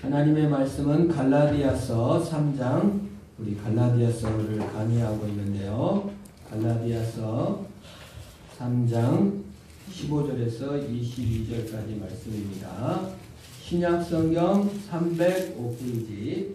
하나님의 말씀은 갈라디아서 3장, 우리 갈라디아서를 강의하고 있는데요. 갈라디아서 3장 15절에서 22절까지 말씀입니다. 신약성경 305페이지.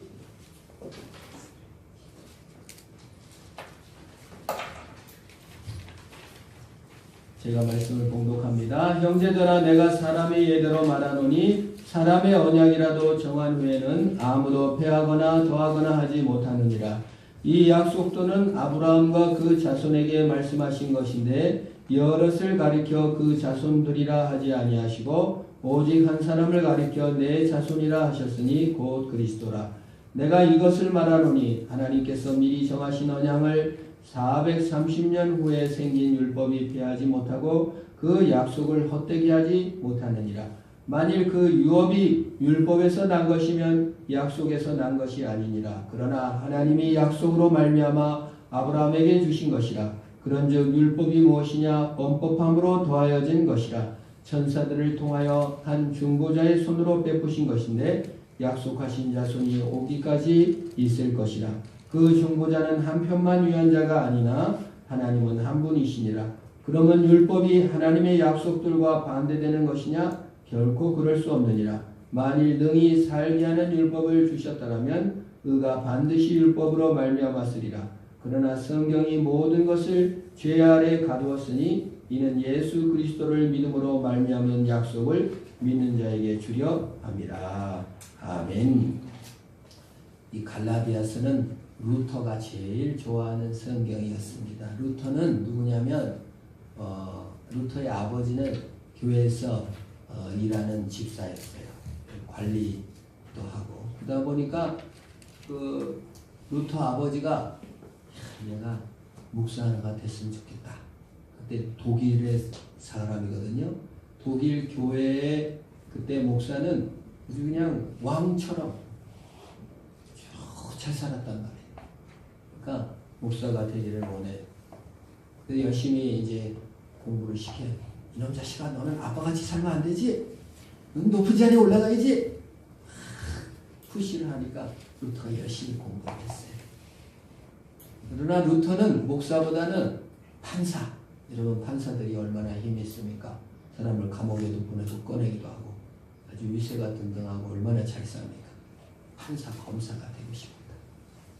제가 말씀을 봉독합니다. 형제들아, 내가 사람의 예대로 말하노니 사람의 언약이라도 정한 후에는 아무도 패하거나 더하거나 하지 못하느니라. 이 약속도는 아브라함과 그 자손에게 말씀하신 것인데 여럿을 가리켜 그 자손들이라 하지 아니하시고 오직 한 사람을 가리켜 내 자손이라 하셨으니 곧 그리스도라. 내가 이것을 말하노니 하나님께서 미리 정하신 언약을 430년 후에 생긴 율법이 패하지 못하고 그 약속을 헛되게 하지 못하느니라. 만일 그 유업이 율법에서 난 것이면 약속에서 난 것이 아니니라. 그러나 하나님이 약속으로 말미암아 아브라함에게 주신 것이라. 그런즉 율법이 무엇이냐? 범법함으로 더하여진 것이라. 천사들을 통하여 한 중보자의 손으로 베푸신 것인데 약속하신 자손이 오기까지 있을 것이라. 그 중보자는 한 편만 위한 자가 아니나 하나님은 한 분이시니라. 그러면 율법이 하나님의 약속들과 반대되는 것이냐? 결코 그럴 수 없느니라. 만일 능히 살게 하는 율법을 주셨다라면 의가 반드시 율법으로 말미암았으리라. 그러나 성경이 모든 것을 죄 아래 가두었으니 이는 예수 그리스도를 믿음으로 말미암은 약속을 믿는 자에게 주려 함이라. 아멘. 이 갈라디아서는 루터가 제일 좋아하는 성경이었습니다. 루터는 누구냐면 루터의 아버지는 교회에서 일하는 집사였어요. 관리도 하고. 그러다 보니까 그 루터 아버지가 내가 목사가 됐으면 좋겠다. 그때 독일의 사람이거든요. 독일 교회의 그때 목사는 아주 그냥 왕처럼 잘 살았단 말이에요. 그러니까 목사가 되기를 원해. 그래서 열심히 이제 공부를 시켜요. 이놈 자식아, 너는 아빠같이 살면 안 되지? 넌 높은 자리에 올라가야지? 푸시를 하니까 루터가 열심히 공부를 했어요. 그러나 루터는 목사보다는 판사. 여러분, 판사들이 얼마나 힘이 있습니까? 사람을 감옥에도 보내고 꺼내기도 하고 아주 위세가 등등하고 얼마나 잘 삽니까? 판사, 검사가 되고 싶었다.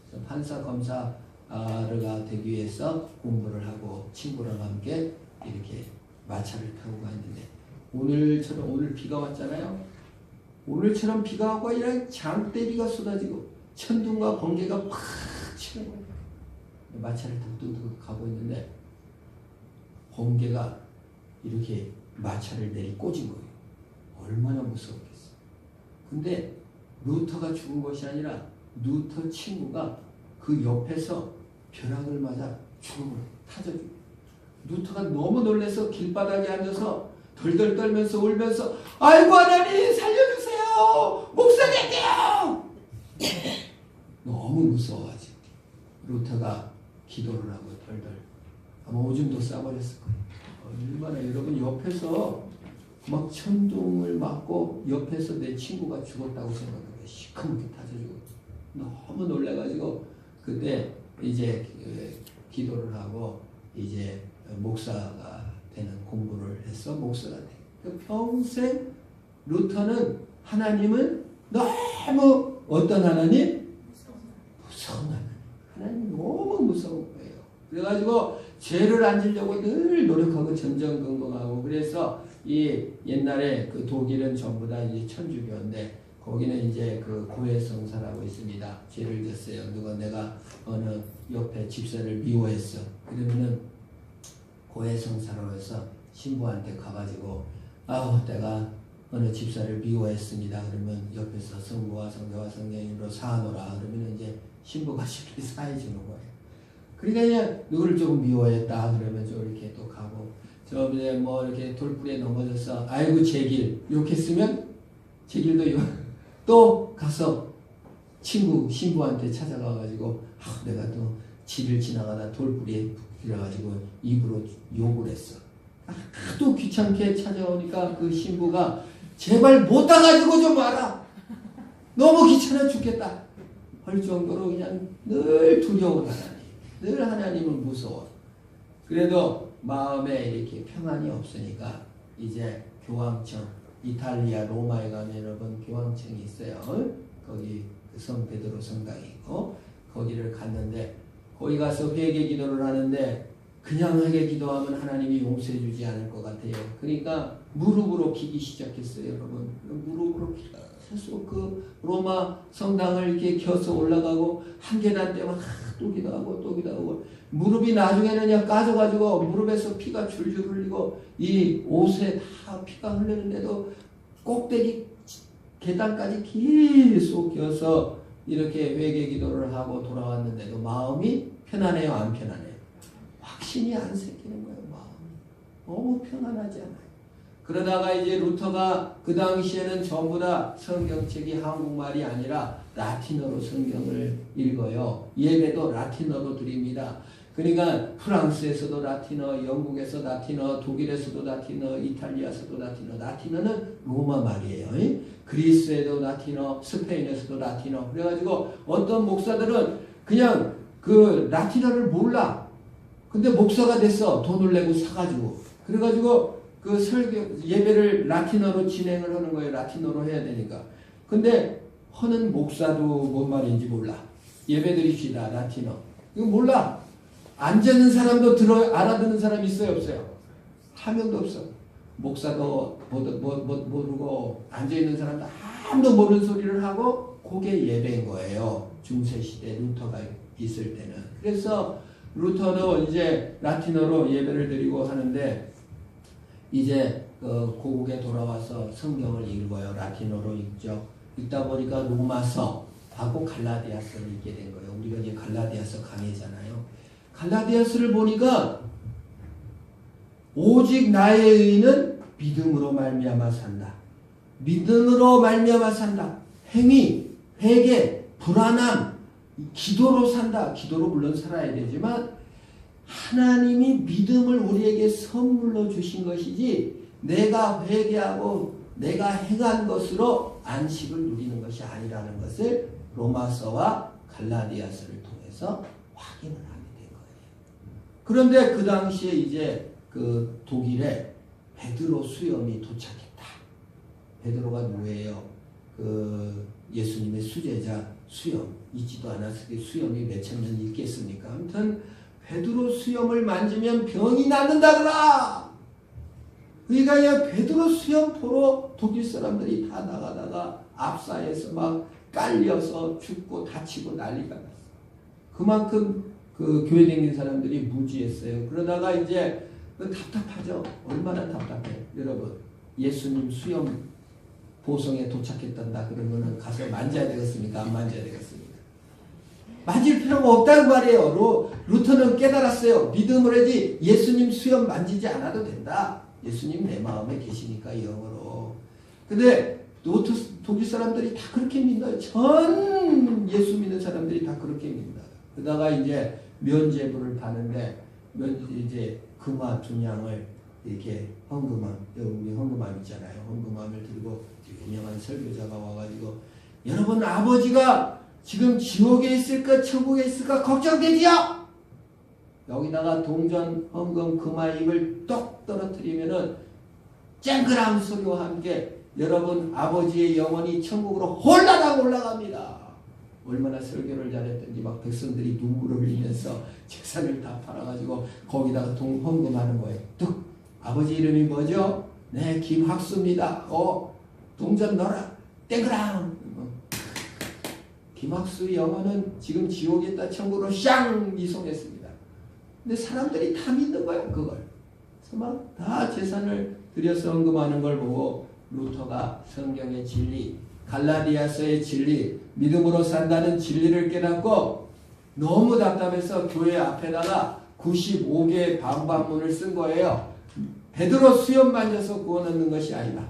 그래서 판사, 검사가 되기 위해서 공부를 하고 친구랑 함께 이렇게 마차를 타고 갔는데 오늘 비가 왔잖아요. 오늘처럼 비가 왔고 이런 장대비가 쏟아지고 천둥과 번개가 팍 치는 거예요. 마차를 뚝뚝뚝 가고 있는데 번개가 이렇게 마차를 내리꽂은 거예요. 얼마나 무서웠겠어. 근데 루터가 죽은 것이 아니라 루터 친구가 그 옆에서 벼락을 맞아 죽음을 타져주고 루터가 너무 놀라서 길바닥에 앉아서 덜덜 떨면서 울면서 아이고 하나님 살려주세요. 목사 될게요. 너무 무서워가지고 루터가 기도를 하고 덜덜 아마 오줌도 싸버렸을 거예요. 얼마나 여러분 옆에서 막 천둥을 맞고 옆에서 내 친구가 죽었다고 생각하고 시커멓게 타져주고 너무 놀라가지고 그때 이제 기도를 하고 이제 목사가 되는 공부를 해서 목사가 돼. 평생 루터는 하나님은 너무 어떤 하나님? 무서운 하나님. 하나님 너무 무서운 거예요. 그래가지고 죄를 안 지려고 늘 노력하고 전전긍긍하고 그래서 이 옛날에 그 독일은 전부 다 이제 천주교인데 거기는 이제 그 고해성사라고 있습니다. 죄를 졌어요. 누가 내가 어느 옆에 집사를 미워했어. 그러면은 고해성사로 해서 신부한테 가가지고 내가 어느 집사를 미워했습니다. 그러면 옆에서 성부와 성자와 성령님으로 사하노라. 그러면 이제 신부가 쉽게 사해주는 거예요. 그러니까 그냥 누구를 조금 미워했다. 그러면 좀 이렇게 또 가고 저번에 뭐 이렇게 돌불에 넘어져서 아이고 제길 이렇게 쓰면 제길도 또 가서 친구 신부한테 찾아가가지고 내가 또 길을 지나가다 돌불에 그래가지고 입으로 욕을 했어. 하도 귀찮게 찾아오니까 그 신부가 제발 못 따가지고 좀 와라. 너무 귀찮아 죽겠다 할 정도로 그냥 늘 두려운 하나님, 늘 하나님을 무서워. 그래도 마음에 이렇게 평안이 없으니까 이제 교황청, 이탈리아 로마에 가면 여러분 교황청이 있어요. 거기 성 베드로 성당이 있고 거기를 갔는데 거기 가서 회개 기도를 하는데 그냥 회개 기도하면 하나님이 용서해 주지 않을 것 같아요. 그러니까 무릎으로 기기 시작했어요, 여러분. 무릎으로 계속 그 로마 성당을 이렇게 겨서 올라가고 한 계단 때만 또 기도하고 또 기도하고 무릎이 나중에는 그냥 까져가지고 무릎에서 피가 줄줄 흘리고 이 옷에 다 피가 흐르는데도 꼭대기 계단까지 계속 겨서 이렇게 회개 기도를 하고 돌아왔는데도 마음이 편안해요, 안 편안해요? 확신이 안 생기는 거예요. 마음이 너무 편안하지 않아요. 그러다가 이제 루터가 그 당시에는 전부 다 성경책이 한국말이 아니라 라틴어로 성경을 읽어요. 예배도 라틴어로 드립니다. 그러니까 프랑스에서도 라틴어, 영국에서 라틴어, 독일에서도 라틴어, 이탈리아에서도 라틴어. 라틴어는 로마 말이에요. 그리스에도 라틴어, 스페인에서도 라틴어. 그래가지고 어떤 목사들은 그냥 그 라틴어를 몰라. 근데 목사가 됐어. 돈을 내고 사가지고. 그래가지고 그 설교, 예배를 라틴어로 진행을 하는 거예요. 라틴어로 해야 되니까. 근데 하는 목사도 뭔 말인지 몰라. 예배 드립시다. 라틴어. 이거 몰라. 앉아있는 사람도 알아듣는 사람이 있어요? 없어요? 한 명도 없어. 목사도 모르고 앉아있는 사람도 아무도 모르는 소리를 하고 그게 예배인 거예요. 중세시대 루터가 있을 때는. 그래서 루터도 이제 라틴어로 예배를 드리고 하는데 이제 고국에 돌아와서 성경을 읽어요. 라틴어로 읽죠. 읽다 보니까 로마서하고 갈라디아서를 읽게 된 거예요. 우리가 이제 갈라디아서 강의잖아요. 갈라디아서를 보니까 오직 나의 의는 믿음으로 말미암아 산다. 믿음으로 말미암아 산다. 행위, 회개, 불안함, 기도로 산다. 기도로 물론 살아야 되지만 하나님이 믿음을 우리에게 선물로 주신 것이지 내가 회개하고 내가 행한 것으로 안식을 누리는 것이 아니라는 것을 로마서와 갈라디아서를 통해서 확인을 하게 된 거예요. 그런데 그 당시에 이제 그 독일에 베드로 수염이 도착했다. 베드로가 누구예요? 그 예수님의 수제자 수염. 있지도 않았을 때 수염이 몇천 년 있겠습니까? 아무튼 베드로 수염을 만지면 병이 낫는다 그라. 그러니까 베드로 수염 보러 독일 사람들이 다 나가다가 앞사에서 막 깔려서 죽고 다치고 난리가 났어. 그만큼 그 교회 다니는 사람들이 무지했어요. 그러다가 이제 답답하죠. 얼마나 답답해. 여러분 예수님 수염 보성에 도착했단다 그러면 가서 만져야 되겠습니까? 안 만져야 되겠습니까? 만질 필요가 없다는 말이에요. 루터는 깨달았어요. 믿음을 하지 예수님 수염 만지지 않아도 된다. 예수님 내 마음에 계시니까 영으로. 근데 독일 사람들이 다 그렇게 믿어요. 전 예수 믿는 사람들이 다 그렇게 믿어요. 그러다가 이제 면죄부를 받는데 이제 금화 2냥을 이렇게 헌금함, 여기 헌금함 있잖아요. 헌금함을 들고 유명한 설교자가 와가지고 여러분 아버지가 지금 지옥에 있을까 천국에 있을까 걱정되지요? 여기다가 동전 헌금 금화입을 똑 떨어뜨리면은 쨍그랑 소리와 함께 여러분 아버지의 영혼이 천국으로 홀라당 올라갑니다. 얼마나 설교를 잘했던지 막 백성들이 눈물을 흘리면서 재산을 다 팔아가지고 거기다가 헌금하는 거예요. 뚝 아버지 이름이 뭐죠? 네 김학수입니다. 동전 넣어라. 땡그랑. 김학수 영혼은 지금 지옥에 있다 천국으로 샹 이송했습니다. 근데 사람들이 다 믿는 거야 그걸. 그래서 막 다 재산을 들여서 헌금하는 걸 보고 루터가 성경의 진리, 갈라디아서의 진리, 믿음으로 산다는 진리를 깨닫고 너무 답답해서 교회 앞에다가 95개의 방법문을 쓴 거예요. 베드로 수염 만져서 구원 얻는 것이 아니다.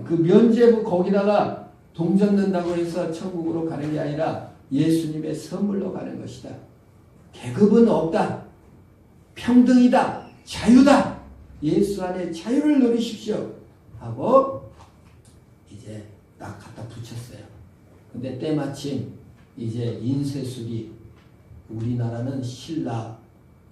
그 면죄부 거기다가 동전 넣는다고 해서 천국으로 가는 게 아니라 예수님의 선물로 가는 것이다. 계급은 없다. 평등이다. 자유다. 예수 안에 자유를 누리십시오. 하고 이제 딱 갖다 붙였어요. 근데 때마침 이제 인쇄술이 우리나라는 신라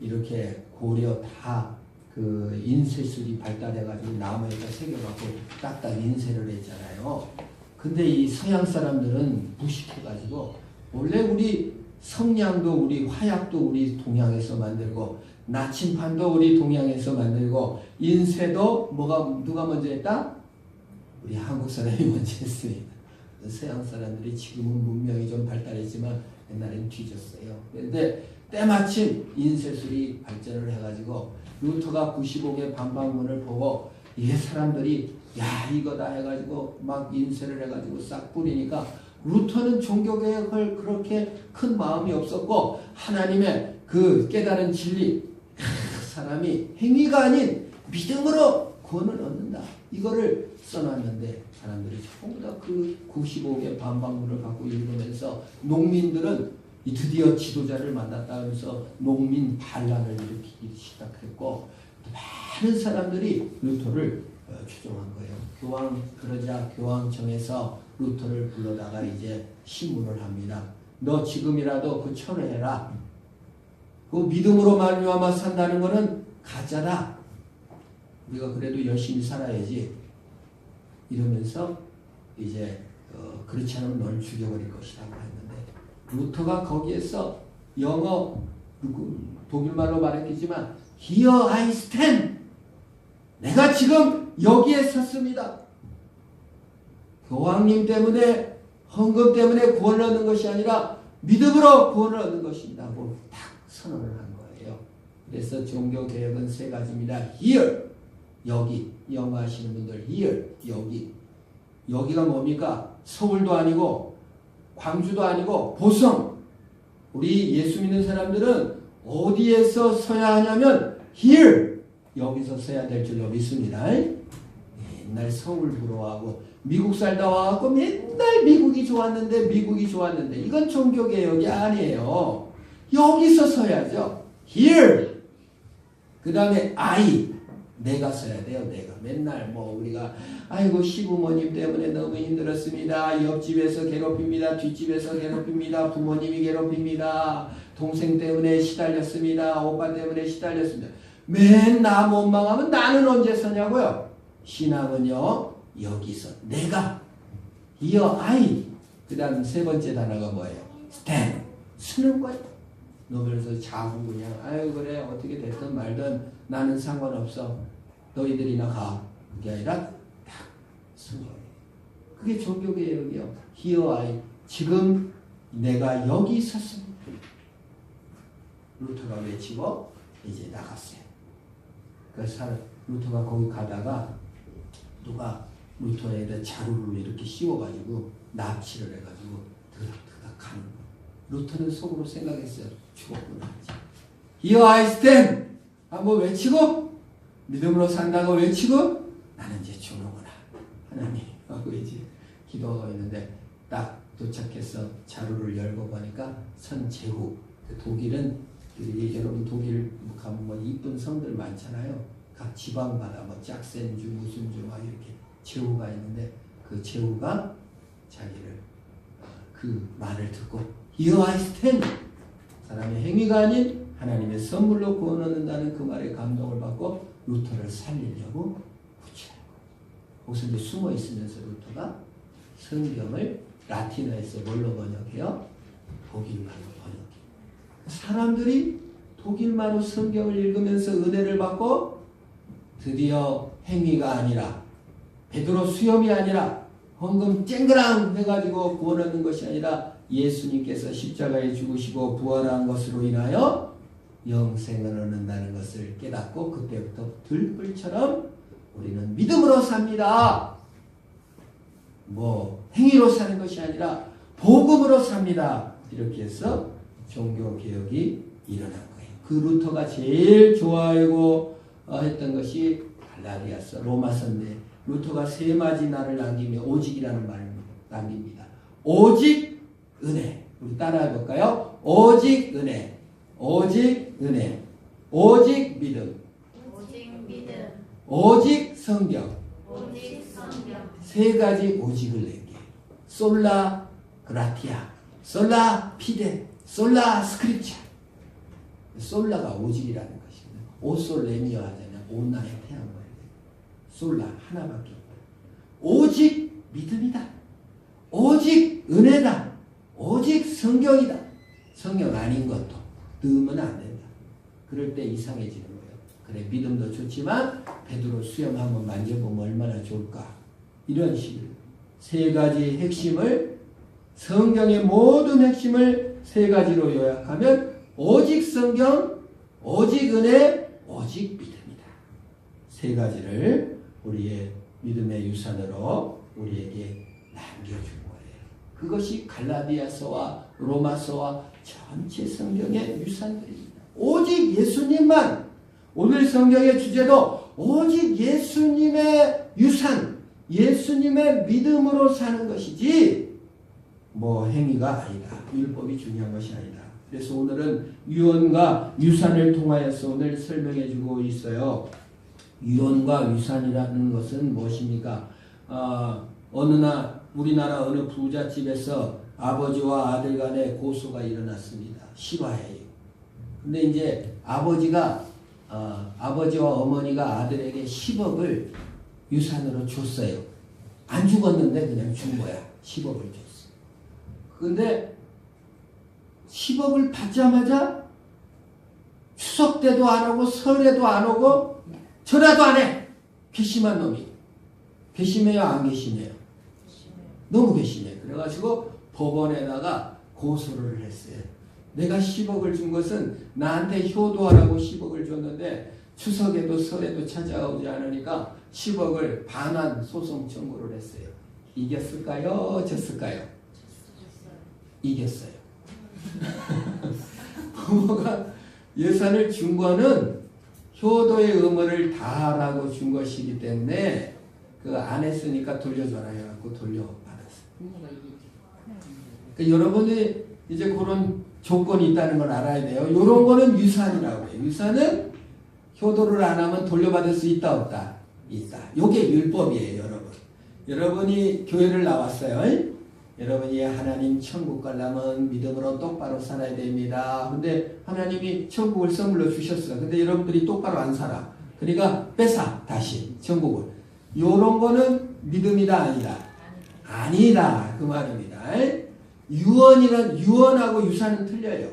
이렇게 고려 다 그 인쇄술이 발달해가지고 나무에다 새겨갖고 딱딱 인쇄를 했잖아요. 근데 이 서양 사람들은 무식해가지고 원래 우리 성냥도 우리 화약도 우리 동양에서 만들고 나침판도 우리 동양에서 만들고 인쇄도 누가 먼저 했다? 우리 한국 사람이 먼저 했습니다. 서양 사람들이 지금은 문명이 좀 발달했지만 옛날엔 뒤졌어요. 그런데 때마침 인쇄술이 발전을 해가지고 루터가 95개 반박문을 보고 이 사람들이 야 이거다 해가지고 막 인쇄를 해가지고 싹 뿌리니까 루터는 종교개혁을 그렇게 큰 마음이 없었고 하나님의 그 깨달은 진리 사람이 행위가 아닌 믿음으로 구원을 얻는다 이거를 써놨는데 사람들이 전부 다 그 95개 반박문을 갖고 읽으면서 농민들은 드디어 지도자를 만났다 하면서 농민 반란을 일으키기 시작했고 많은 사람들이 루터를 추종한 거예요. 그러자 교황청에서 루터를 불러다가 이제 신문을 합니다. 너 지금이라도 그 철회해라. 그 믿음으로 말미암아 산다는 거는 가짜다. 우리가 그래도 열심히 살아야지. 이러면서 이제 그렇지 않으면 널 죽여버릴 것이라고 했는데 루터가 거기에서 영어 독일말로 말했겠지만 Here I stand. 내가 지금 여기에 섰습니다. 교황님 때문에 헌금 때문에 구원을 얻는 것이 아니라 믿음으로 구원을 얻는 것입니다 하고 딱 선언을 한 거예요. 그래서 종교개혁은 세 가지입니다. Here 여기 영어 하시는 분들 here 여기 여기가 뭡니까? 서울도 아니고 광주도 아니고 보성. 우리 예수 믿는 사람들은 어디에서 서야 하냐면 here 여기서 서야 될 줄로 믿습니다. 맨날 서울 부러워하고 미국 살다 와갖고 맨날 미국이 좋았는데 이건 종교개혁이 아니에요. 여기서 서야죠. here. 그 다음에 I 내가 서야 돼요. 내가 맨날 우리가 아이고 시부모님 때문에 너무 힘들었습니다. 옆집에서 괴롭힙니다. 뒷집에서 괴롭힙니다. 부모님이 괴롭힙니다. 동생 때문에 시달렸습니다. 오빠 때문에 시달렸습니다. 맨 나 원망하면 나는 언제 서냐고요. 신앙은요 여기서 내가 here I. 그 다음 세 번째 단어가 뭐예요? stand. 서는 거예요. 너 그래서 자고 그냥 아유 그래 어떻게 됐든 말든 나는 상관없어. 너희들이나 가. 그게 아니라 딱 서는 거예요. 그게 종교개혁이요. Here I. 지금 내가 여기 섰습니다. 루터가 외치고 이제 나갔어요. 그래서 루터가 거기 가다가 누가 루터에다 자루를 이렇게 씌워가지고 납치를 해가지고 드닥드닥 가는 거예요. 루터는 속으로 생각했어요. 죽었구나. Here I stand. 한번 외치고 믿음으로 산다고 외치고 나는 이제 죽는구나. 하나님 하고 이제 기도하고 있는데 딱 도착해서 자루를 열고 보니까 선제후. 독일은 여러분 독일 가면 이쁜 성들 많잖아요. 각 지방마다 짝센주 무슨 주 막 이렇게 제후가 있는데 그 제후가 자기를 그 말을 듣고 Here I stand. 사람의 행위가 아닌 하나님의 선물로 구원 얻는다는 그 말에 감동을 받고 루터를 살리려고 구출하고 거기서 이제 숨어 있으면서 루터가 성경을 라틴어에서 뭘로 번역해요? 독일말로 번역해요. 사람들이 독일말로 성경을 읽으면서 은혜를 받고 드디어 행위가 아니라 베드로 수염이 아니라 헌금 쨍그랑 해가지고 구원 얻는 것이 아니라 예수님께서 십자가에 죽으시고 부활한 것으로 인하여 영생을 얻는다는 것을 깨닫고 그때부터 들불처럼 우리는 믿음으로 삽니다. 행위로 사는 것이 아니라 복음으로 삽니다. 이렇게 해서 종교개혁이 일어난 거예요. 그 루터가 제일 좋아하고 했던 것이 갈라디아서 로마서인데 루터가 세 마디나를 남기며 오직이라는 말을 남깁니다. 오직 은혜. 우리 따라해 볼까요? 오직 은혜. 오직 은혜. 오직 믿음. 오직 믿음. 오직 성경. 오직 성경. 세 가지 오직을 낸 게. 솔라 그라티아, 솔라 피데, 솔라 스크립처. 솔라가 오직이라는 것입니다. 오솔레미어 하잖아요. 온나의 태양을. 솔라 하나밖에 없다. 오직 믿음이다. 오직 은혜다. 오직 성경이다. 성경 아닌 것도 넣으면 안 된다. 그럴 때 이상해지는 거예요. 그래, 믿음도 좋지만 베드로 수염 한번 만져보면 얼마나 좋을까. 이런 식으로 세 가지 핵심을, 성경의 모든 핵심을 세 가지로 요약하면 오직 성경, 오직 은혜, 오직 믿음이다. 세 가지를 우리의 믿음의 유산으로 우리에게 남겨준 거예요. 그것이 갈라디아서와 로마서와 전체 성경의 유산들입니다. 오직 예수님만, 오늘 성경의 주제도 오직 예수님의 유산, 예수님의 믿음으로 사는 것이지 뭐 행위가 아니다. 율법이 중요한 것이 아니다. 그래서 오늘은 유언과 유산을 통하여서 오늘 설명해 주고 있어요. 유언과 유산이라는 것은 무엇입니까? 우리나라 어느 부잣집에서 아버지와 아들 간에 고소가 일어났습니다. 실화예요. 근데 이제 아버지와 어머니가 아들에게 10억을 유산으로 줬어요. 안 죽었는데 그냥 준 거야. 10억을 줬어. 근데 10억을 받자마자 추석 때도 안 오고 설에도 안 오고 전화도 안 해. 괘씸한 놈이. 괘씸해요? 안 괘씸해요? 너무 괘씸해. 그래가지고 법원에다가 고소를 했어요. 내가 10억을 준 것은 나한테 효도하라고 10억을 줬는데 추석에도 설에도 찾아오지 않으니까 10억을 반환 소송 청구를 했어요. 이겼을까요? 졌을까요? 이겼어요. 부모가 예산을 준 거는 효도의 의무를 다하라고 준 것이기 때문에 그 안 했으니까 돌려줘라 해갖고 돌려받았어요. 그러니까 여러분이 이제 그런 조건이 있다는 걸 알아야 돼요. 이런 거는 유산이라고 해요. 유산은 효도를 안 하면 돌려받을 수 있다 없다? 있다. 이게 율법이에요, 여러분. 여러분이 교회를 나왔어요. 여러분이 하나님 천국 가려면 믿음으로 똑바로 살아야 됩니다. 근데 하나님이 천국을 선물로 주셨어요. 근데 여러분들이 똑바로 안 살아. 그러니까 뺏어 다시 천국을. 요런 거는 믿음이다 아니다? 아니다. 그 말입니다. 유언하고 유산은 틀려요.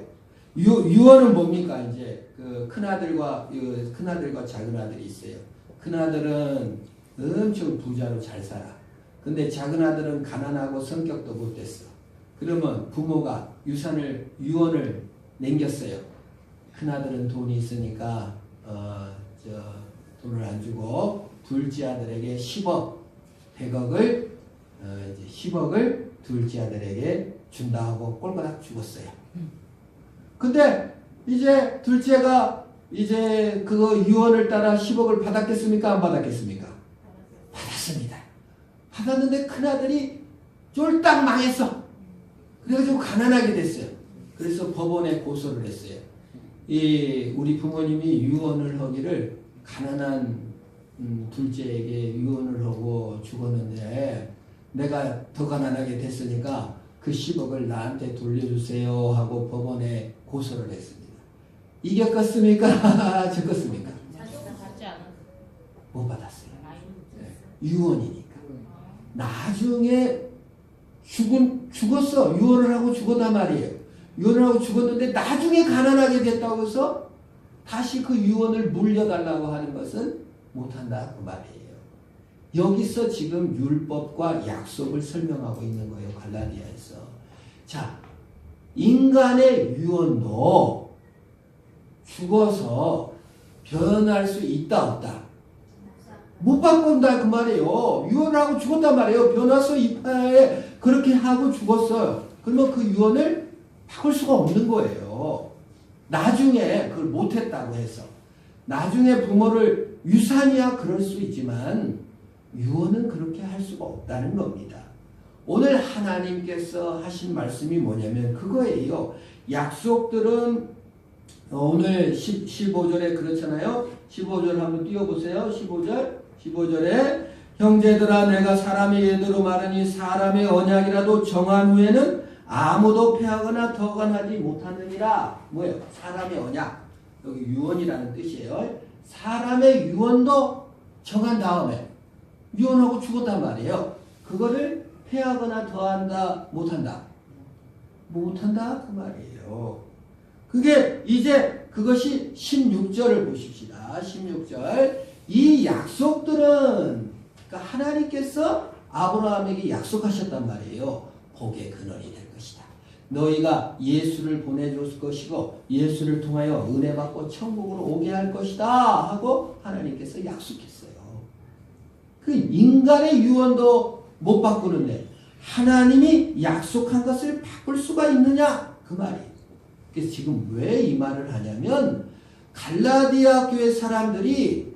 유언은 뭡니까? 이제 그 큰아들과 작은 아들이 있어요. 큰아들은 엄청 부자로 잘 살아. 근데 작은 아들은 가난하고 성격도 못됐어. 그러면 부모가 유언을 남겼어요. 큰아들은 돈이 있으니까 돈을 안 주고 둘째 아들에게 10억, 100억을 10억을 둘째 아들에게 준다 하고 꼴가닥 죽었어요. 근데 이제 둘째가 이제 그거 유언을 따라 10억을 받았겠습니까? 안 받았겠습니까? 받았습니다. 받았는데 큰아들이 쫄딱 망했어. 그래가지고 가난하게 됐어요. 그래서 법원에 고소를 했어요. 우리 부모님이 유언을 하기를 가난한 둘째에게 유언을 하고 죽었는데 내가 더 가난하게 됐으니까 그 10억을 나한테 돌려주세요 하고 법원에 고소를 했습니다. 이겼겠습니까? 졌겠습니까? 못 받았어요. 유언이니까. 나중에 죽었어. 유언을 하고 죽었단 말이에요. 유언을 하고 죽었는데 나중에 가난하게 됐다고 해서 다시 그 유언을 물려달라고 하는 것은 못한다 그 말이에요. 여기서 지금 율법과 약속을 설명하고 있는 거예요. 갈라디아에서. 자, 인간의 유언도 죽어서 변할 수 있다 없다? 못 바꾼다 그 말이에요. 유언하고 죽었단 말이에요. 변화서 이파에 그렇게 하고 죽었어요. 그러면 그 유언을 바꿀 수가 없는 거예요. 나중에 그걸 못했다고 해서. 나중에 부모를 유산이야 그럴 수 있지만 유언은 그렇게 할 수가 없다는 겁니다. 오늘 하나님께서 하신 말씀이 뭐냐면 그거예요. 약속들은 오늘 15절에 그렇잖아요. 15절 한번 띄워보세요. 15절에 형제들아 내가 사람의 예대로 말하니 사람의 언약이라도 정한 후에는 아무도 폐하거나 더건하지 못하느니라. 뭐예요? 사람의 언약. 여기 유언이라는 뜻이에요. 사람의 유언도 정한 다음에 유언하고 죽었단 말이에요. 그거를 폐하거나 더한다 못한다. 못한다 그 말이에요. 그게 이제 그것이 16절을 보십시다. 16절. 이 약속들은 그러니까 하나님께서 아브라함에게 약속하셨단 말이에요. 복의 근원이 될 것이다. 너희가 예수를 보내줄 것이고 예수를 통하여 은혜 받고 천국으로 오게 할 것이다 하고 하나님께서 약속했어요. 그 인간의 유언도 못 바꾸는데 하나님이 약속한 것을 바꿀 수가 있느냐 그 말이에요. 그래서 지금 왜 이 말을 하냐면 갈라디아 교회 사람들이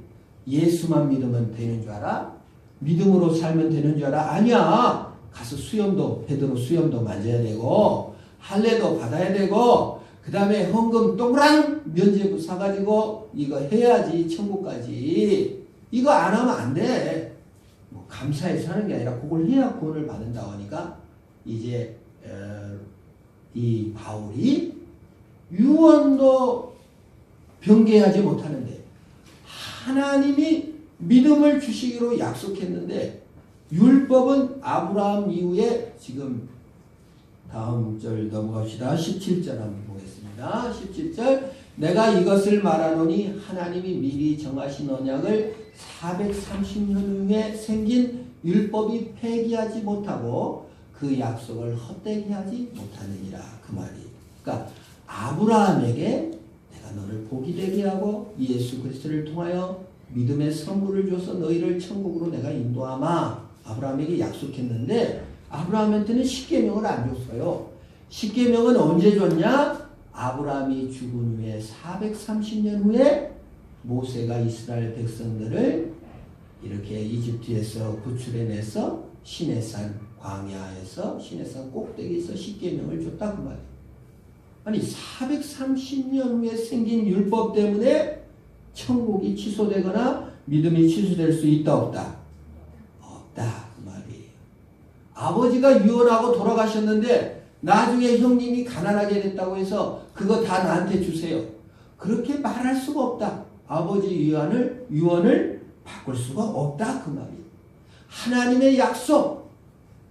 예수만 믿으면 되는 줄 알아? 믿음으로 살면 되는 줄 알아? 아니야. 가서 수염도 베드로 수염도 만져야 되고 할례도 받아야 되고 그 다음에 헌금 동그랑 면죄부 사가지고 이거 해야지 천국까지. 이거 안 하면 안 돼. 뭐 감사해서 하는 게 아니라 그걸 해야 구원을 받는다고 하니까 이제 이 바울이 유언도 변개하지 못하는데 하나님이 믿음을 주시기로 약속했는데 율법은 아브라함 이후에 지금 다음 절 넘어갑시다. 17절 한번 보겠습니다. 17절 내가 이것을 말하노니 하나님이 미리 정하신 언약을 430년 후에 생긴 율법이 폐기하지 못하고 그 약속을 헛되게 하지 못하느니라 그 말이. 그러니까 아브라함에게 내가 너를 복이 되게 하고 예수 그리스도를 통하여 믿음의 선물을 줘서 너희를 천국으로 내가 인도하마 아브라함에게 약속했는데 아브라함한테는 십계명을 안 줬어요. 십계명은 언제 줬냐? 아브라함이 죽은 후에 430년 후에 모세가 이스라엘 백성들을 이렇게 이집트에서 구출해내서 시내산 광야에서 시내산 꼭대기에서 십계명을 줬다 그 말이에요. 아니 430년 후에 생긴 율법 때문에 천국이 취소되거나 믿음이 취소될 수 있다 없다? 없다 그 말이에요. 아버지가 유언하고 돌아가셨는데 나중에 형님이 가난하게 됐다고 해서 그거 다 나한테 주세요. 그렇게 말할 수가 없다. 아버지 유언을 바꿀 수가 없다 그 말이에요. 하나님의 약속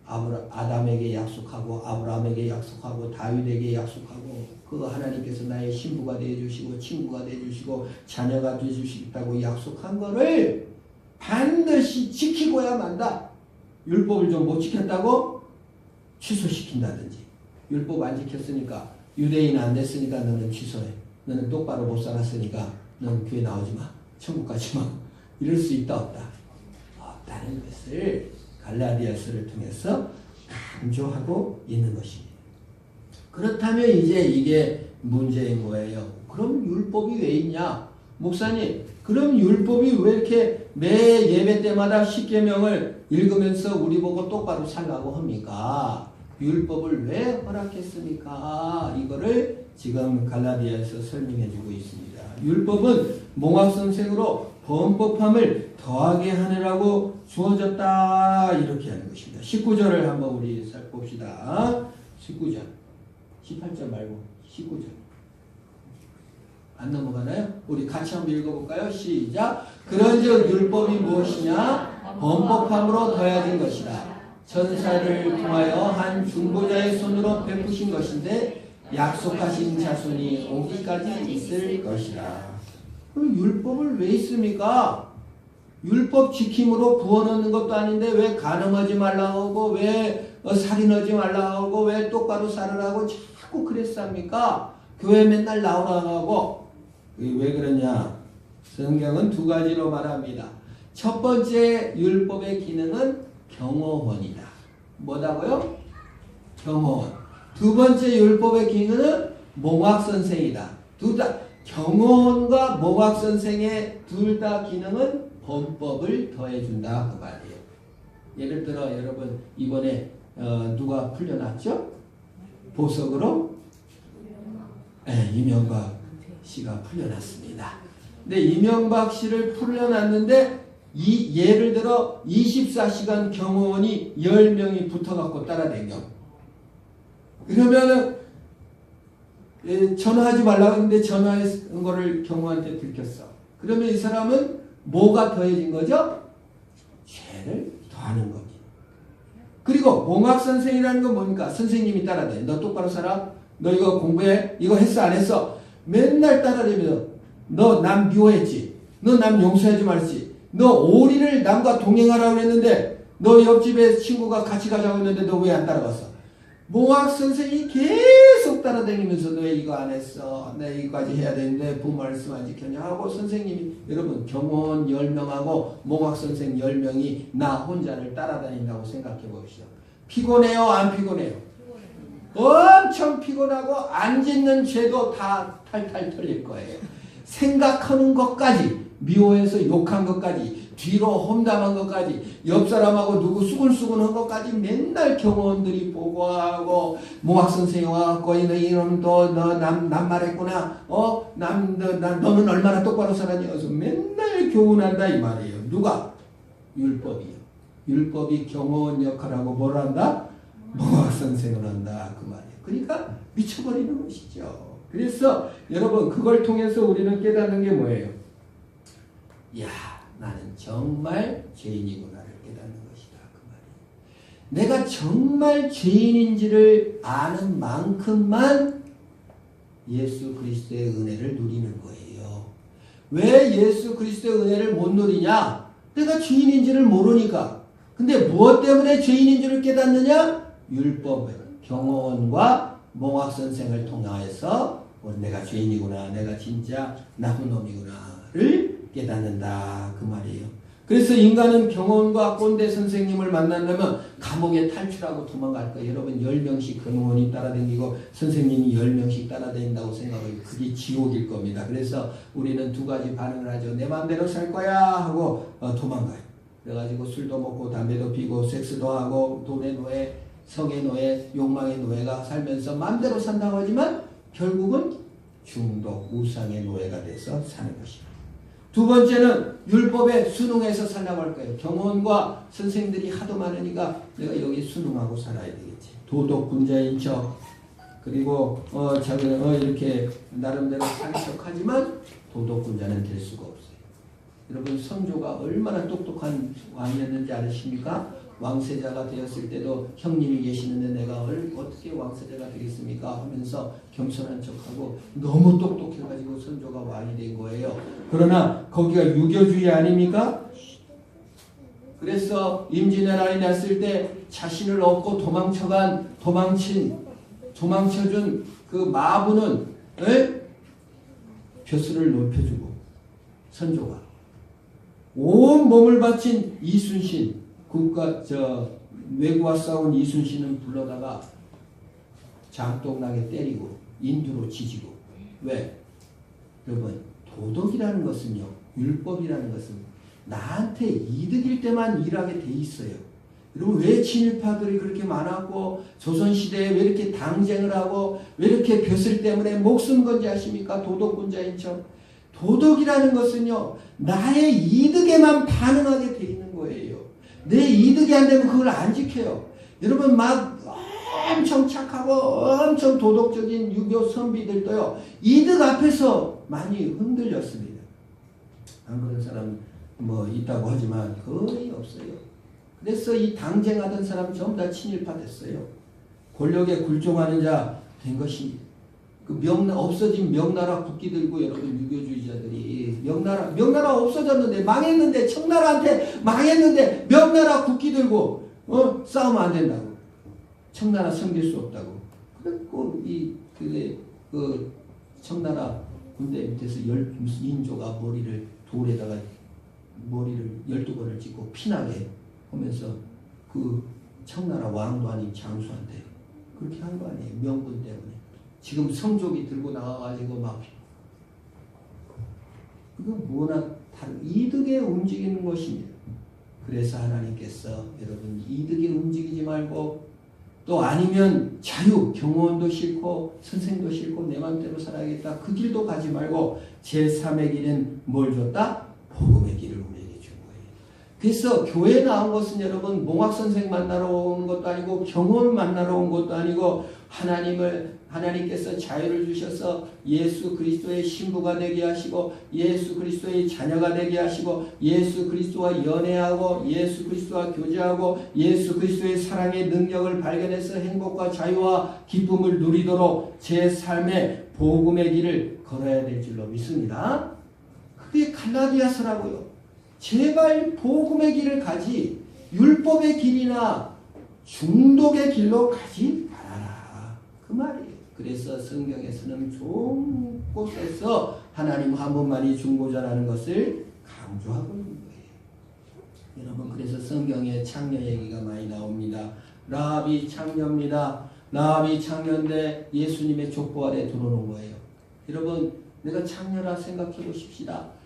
아담에게 약속하고 아브라함에게 약속하고 다윗에게 약속하고 그 하나님께서 나의 신부가 되어주시고 친구가 되어주시고 자녀가 되어주시겠다고 약속한 거를 반드시 지키고야 만다. 율법을 좀 못 지켰다고 취소시킨다든지 율법 안 지켰으니까 유대인 안 됐으니까 너는 취소해. 너는 똑바로 못 살았으니까 너는 교회 나오지 마. 천국 가지 마. 이럴 수 있다 없다? 없다는 것을 갈라디아서를 통해서 강조하고 있는 것입니다. 그렇다면 이제 이게 문제인 거예요. 그럼 율법이 왜 있냐? 목사님, 그럼 율법이 왜 이렇게 매 예배 때마다 십계명을 읽으면서 우리 보고 똑바로 살라고 합니까? 율법을 왜 허락했습니까? 이거를 지금 갈라디아에서 설명해 주고 있습니다. 율법은 몽학선생으로 범법함을 더하게 하느라고 주어졌다 이렇게 하는 것입니다. 19절을 한번 우리 살펴봅시다. 19절 18절 말고 19절 안 넘어가나요? 우리 같이 한번 읽어볼까요? 시작. 그런즉 율법이 무엇이냐? 범법함으로 더해진 것이다. 천사를 통하여 한 중보자의 손으로 베푸신 것인데 약속하신 자손이 오기까지 있을 것이다. 그럼 율법을 왜 있습니까? 율법 지킴으로 구원 얻는 것도 아닌데 왜 간음하지 말라고 하고 왜 살인하지 말라고 하고 왜 똑바로 살으라고 자꾸 그랬습니까? 교회 맨날 나오라고 하고 왜 그러냐? 성경은 두 가지로 말합니다. 첫 번째 율법의 기능은 경호원이다. 뭐다고요? 경호원. 두 번째 율법의 기능은 몽학선생이다. 둘 다 경호원과 몽학선생의 둘 다 기능은 범법을 더해준다 그 말이에요. 예를 들어 여러분 이번에 누가 풀려났죠? 보석으로? 네, 이명박 씨가 풀려났습니다. 근데 이명박 씨를 풀려났는데 예를 들어 24시간 경호원이 10명이 붙어갖고 따라다녀. 그러면은 전화하지 말라고 했는데 전화한 거를 경호한테 들켰어. 그러면 이 사람은 뭐가 더해진 거죠? 죄를 더하는 거지. 그리고 봉학선생이라는 건 뭡니까? 선생님이 따라다녀. 너 똑바로 살아? 너 이거 공부해? 이거 했어 안 했어? 맨날 따라다니면서 너 남 미워했지? 너 남 용서하지 말지? 너 오리를 남과 동행하라고 했는데 너 옆집에 친구가 같이 가자고 했는데 너 왜 안 따라갔어? 봉학 선생이 계속 따라다니면서 너 이거 안 했어. 내 이거까지 해야 되는데 부모 말씀 안 지켰냐 하고 선생님이 여러분 경호원 10명하고 봉학 선생 10명이 나 혼자를 따라다닌다고 생각해 봅시다. 피곤해요? 안 피곤해요? 엄청 피곤하고 안 짓는 죄도 다 탈탈 털릴 거예요. 생각하는 것까지 미워해서 욕한 것까지 뒤로 험담한 것까지 옆 사람하고 누구 수근수근한 것까지 맨날 경호원들이 보고하고 모학선생이 와갖고 이놈 또너남 말했구나 너는 얼마나 똑바로 살았냐 해서 맨날 교훈한다 이 말이에요. 누가? 율법이요. 율법이 경호원 역할하고 뭘 한다? 모학선생을 한다 그 말이에요. 그러니까 미쳐버리는 것이죠. 그래서 여러분 그걸 통해서 우리는 깨닫는 게 뭐예요? 야 나는 정말 죄인이구나를 깨닫는 것이다 그 말이에요. 내가 정말 죄인인지를 아는 만큼만 예수 그리스도의 은혜를 누리는 거예요. 왜 예수 그리스도의 은혜를 못 누리냐? 내가 죄인인지를 모르니까. 근데 무엇 때문에 죄인인지를 깨닫느냐? 율법, 경호원과 몽학선생을 통하여서 내가 죄인이구나, 내가 진짜 나쁜 놈이구나를 깨닫는다 그 말이에요. 그래서 인간은 경호원과 꼰대 선생님을 만나려면 감옥에 탈출하고 도망갈 거예요. 여러분 10명씩 경호원이 따라다니고 선생님이 10명씩 따라다닌다고 생각하고 그게 지옥일 겁니다. 그래서 우리는 두 가지 반응을 하죠. 내 마음대로 살 거야 하고 도망가요. 그래가지고 술도 먹고 담배도 피고 섹스도 하고 돈의 노예, 성의 노예, 욕망의 노예가 살면서 마음대로 산다고 하지만 결국은 중독, 우상의 노예가 돼서 사는 것입니다. 두 번째는 율법에 순응해서 살라고 할 거예요. 경호원과 선생님들이 하도 많으니까 내가 여기 순응하고 살아야 되겠지. 도덕군자인 척 그리고 이렇게 나름대로 사는 척하지만 도덕군자는 될 수가 없어요. 여러분 성조가 얼마나 똑똑한 왕이었는지 아십니까? 왕세자가 되었을 때도 형님이 계시는데 내가 어떻게 왕세자가 되겠습니까? 하면서 겸손한 척하고 너무 똑똑해가지고 선조가 왕이 된 거예요. 그러나 거기가 유교주의 아닙니까? 그래서 임진왜란이 났을 때 자신을 얻고 도망쳐준 그 마부는 벼슬을 높여주고 선조가 온 몸을 바친 이순신 외구와 싸운 이순신은 불러다가 장독나게 때리고 인두로 지지고. 왜? 여러분 도덕이라는 것은요, 율법이라는 것은 나한테 이득일 때만 일하게 돼 있어요. 여러분 왜 친일파들이 그렇게 많았고 조선시대에 왜 이렇게 당쟁을 하고 왜 이렇게 벼슬 때문에 목숨 건지 아십니까? 도덕군자인 척. 도덕이라는 것은요 나의 이득에만 반응하게 돼 있는 거예요. 내 이득이 안 되면 그걸 안 지켜요. 여러분 막 엄청 착하고 엄청 도덕적인 유교 선비들도요 이득 앞에서 많이 흔들렸습니다. 안 그런 사람 있다고 하지만 거의 없어요. 그래서 이 당쟁하던 사람 전부 다 친일파 됐어요. 권력에 굴종하는 자 된 것입니다. 없어진 명나라 국기 들고 여러분 유교주의자들이 명나라 없어졌는데 망했는데 청나라한테 망했는데 명나라 국기 들고 싸우면 안 된다고. 청나라 섬길 수 없다고. 그래고 그 청나라 군대 밑에서 무슨 인조가 돌에다가 머리를 12번을 찍고 피나게 하면서 그 청나라 왕도 아닌 장수한테 그렇게 한 거 아니에요. 명분 때문에. 지금 성족이 들고 나와가지고 막 그거 뭐나 다른 이득에 움직이는 것입니다. 그래서 하나님께서 여러분 이득에 움직이지 말고 또 아니면 자유, 경호원도 싫고 선생도 싫고 내 맘대로 살아야겠다. 그 길도 가지 말고 제3의 길은 뭘 줬다? 복음의 길을 우리에게 준 거예요. 그래서 교회 나온 것은 여러분 몽학선생 만나러 오는 것도 아니고 경험 만나러 온 것도 아니고 하나님께서 자유를 주셔서 예수 그리스도의 신부가 되게 하시고 예수 그리스도의 자녀가 되게 하시고 예수 그리스도와 연애하고 예수 그리스도와 교제하고 예수 그리스도의 사랑의 능력을 발견해서 행복과 자유와 기쁨을 누리도록 제 삶의 복음의 길을 걸어야 될 줄로 믿습니다. 그게 갈라디아서라고요. 제발 복음의 길을 가지 율법의 길이나 중독의 길로 가지 말아라. 그 말이에요. 그래서 성경에서는 좋은 곳에서 하나님 한 분만이 중보자라는 것을 강조하고 있는 거예요. 여러분 그래서 성경에 창녀 얘기가 많이 나옵니다. 라합이 창녀입니다. 라합이 창녀인데 예수님의 족보 아래 들어오는 거예요. 여러분 내가 창녀라 생각해 보십시다.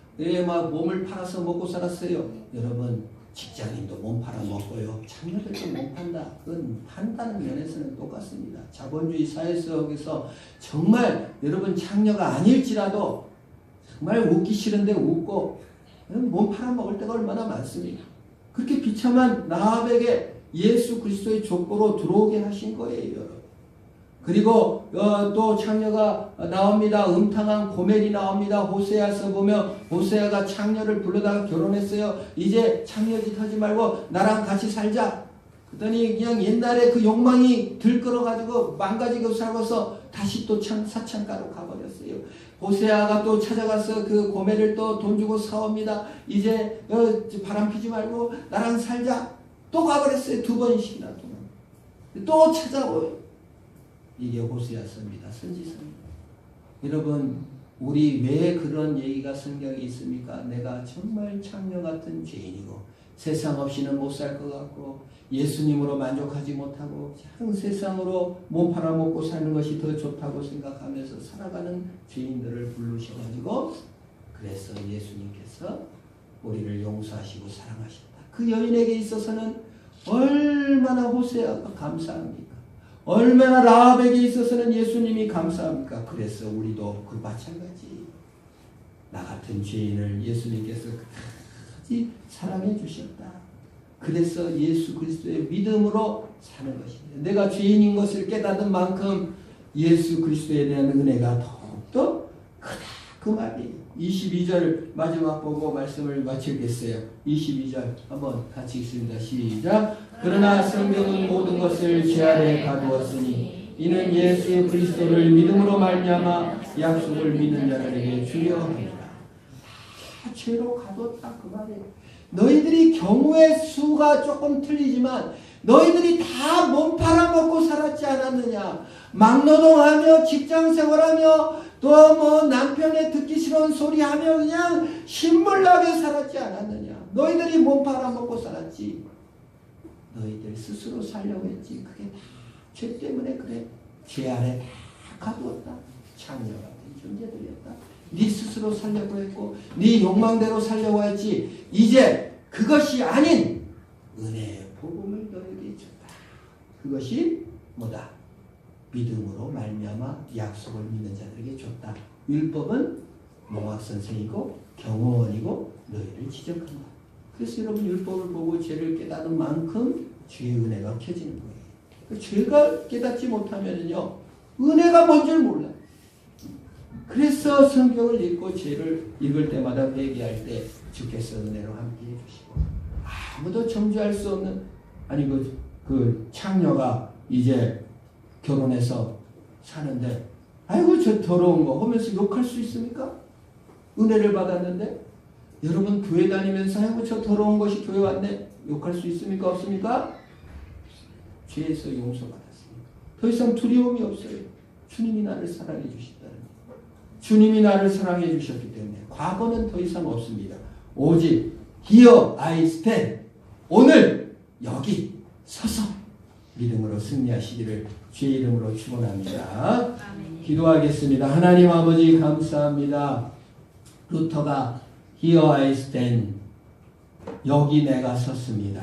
막 몸을 팔아서 먹고 살았어요. 여러분 직장인도 몸 팔아 먹고요. 창녀들도 몸 판다. 그건 판다는 면에서는 똑같습니다. 자본주의 사회 속에서 정말 여러분 창녀가 아닐지라도 정말 웃기 싫은데 웃고 몸 팔아 먹을 때가 얼마나 많습니까? 그렇게 비참한 라합에게 예수 그리스도의 족보로 들어오게 하신 거예요. 여러분. 그리고 또 창녀가 나옵니다. 음탕한 고멜이 나옵니다. 호세아서 보면 호세아가 창녀를 불러다가 결혼했어요. 이제 창녀짓 하지 말고 나랑 같이 살자. 그랬더니 그냥 옛날에 그 욕망이 들끓어가지고 망가지고 살고서 다시 또 사창가로 가버렸어요. 호세아가 또 찾아가서 그 고멜을 또 돈 주고 사옵니다. 이제 바람 피지 말고 나랑 살자. 또 가버렸어요. 2번씩이나 또 찾아오요. 이게 호세아서입니다. 선지서입니다. 여러분 우리 왜 그런 얘기가 성경에 있습니까? 내가 정말 창녀 같은 죄인이고 세상 없이는 못 살 것 같고 예수님으로 만족하지 못하고 작은 세상으로 몸 팔아먹고 사는 것이 더 좋다고 생각하면서 살아가는 죄인들을 부르셔가지고 그래서 예수님께서 우리를 용서하시고 사랑하셨다. 그 여인에게 있어서는 얼마나 호세아가 감사합니까? 얼마나 라합에게 있어서는 예수님이 감사합니까? 그래서 우리도 그 마찬가지 나 같은 죄인을 예수님께서 끝까지 사랑해 주셨다. 그래서 예수 그리스도의 믿음으로 사는 것입니다. 내가 죄인인 것을 깨닫은 만큼 예수 그리스도에 대한 은혜가 더욱더 크다. 그 말이에요. 22절 마지막 보고 말씀을 마치겠어요. 22절 한번 같이 읽습니다. 시작. 그러나 성경은 모든 것을 죄 아래 가두었으니 이는 예수 그리스도를 믿음으로 말미암아 약속을 믿는 자들에게 주려 합니다. 다 죄로 가뒀다 그 말이에요. 너희들이 경우의 수가 조금 틀리지만 너희들이 다 몸 팔아먹고 살았지 않았느냐. 막노동하며 직장생활하며 또 뭐 남편의 듣기 싫은 소리하며 그냥 신물나게 살았지 않았느냐. 너희들이 몸 팔아먹고 살았지. 너희들 스스로 살려고 했지. 그게 다 죄 때문에 그래. 죄 아래 다 가두었다. 창녀 같은 존재들이었다. 네 스스로 살려고 했고 네 욕망대로 살려고 했지. 이제 그것이 아닌 은혜의 복음을 너에게 줬다. 그것이 뭐다? 믿음으로 말미암아 약속을 믿는 자들에게 줬다. 율법은 몽학선생이고 경호원이고 너희를 지적한다. 그래서 여러분 율법을 보고 죄를 깨닫는 만큼 죄의 은혜가 켜지는 거예요. 죄가 깨닫지 못하면요 은혜가 뭔 줄 몰라. 그래서 성경을 읽고 죄를 읽을 때마다 회개할 때 주께서 은혜로 함께 해주시고 아무도 정죄할 수 없는 아니 그 창녀가 이제 결혼해서 사는데 아이고 저 더러운 거 하면서 욕할 수 있습니까? 은혜를 받았는데 여러분 교회 다니면서 아이고 저 더러운 것이 교회 왔네 욕할 수 있습니까? 없습니까? 죄에서 용서받았습니다. 더 이상 두려움이 없어요. 주님이 나를 사랑해 주신다는 것. 주님이 나를 사랑해 주셨기 때문에 과거는 더 이상 없습니다. 오직 Here I stand. 오늘 여기 서서 믿음으로 승리하시기를 주의 이름으로 축원합니다. 기도하겠습니다. 하나님 아버지 감사합니다. 루터가 Here I stand. 여기 내가 섰습니다.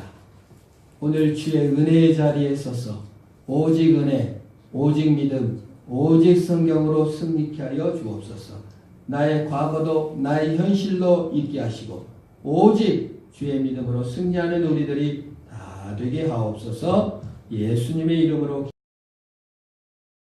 오늘 주의 은혜의 자리에 서서 오직 은혜, 오직 믿음, 오직 성경으로 승리케 하려 주옵소서. 나의 과거도 나의 현실도 있게 하시고 오직 주의 믿음으로 승리하는 우리들이 다 되게 하옵소서. 예수님의 이름으로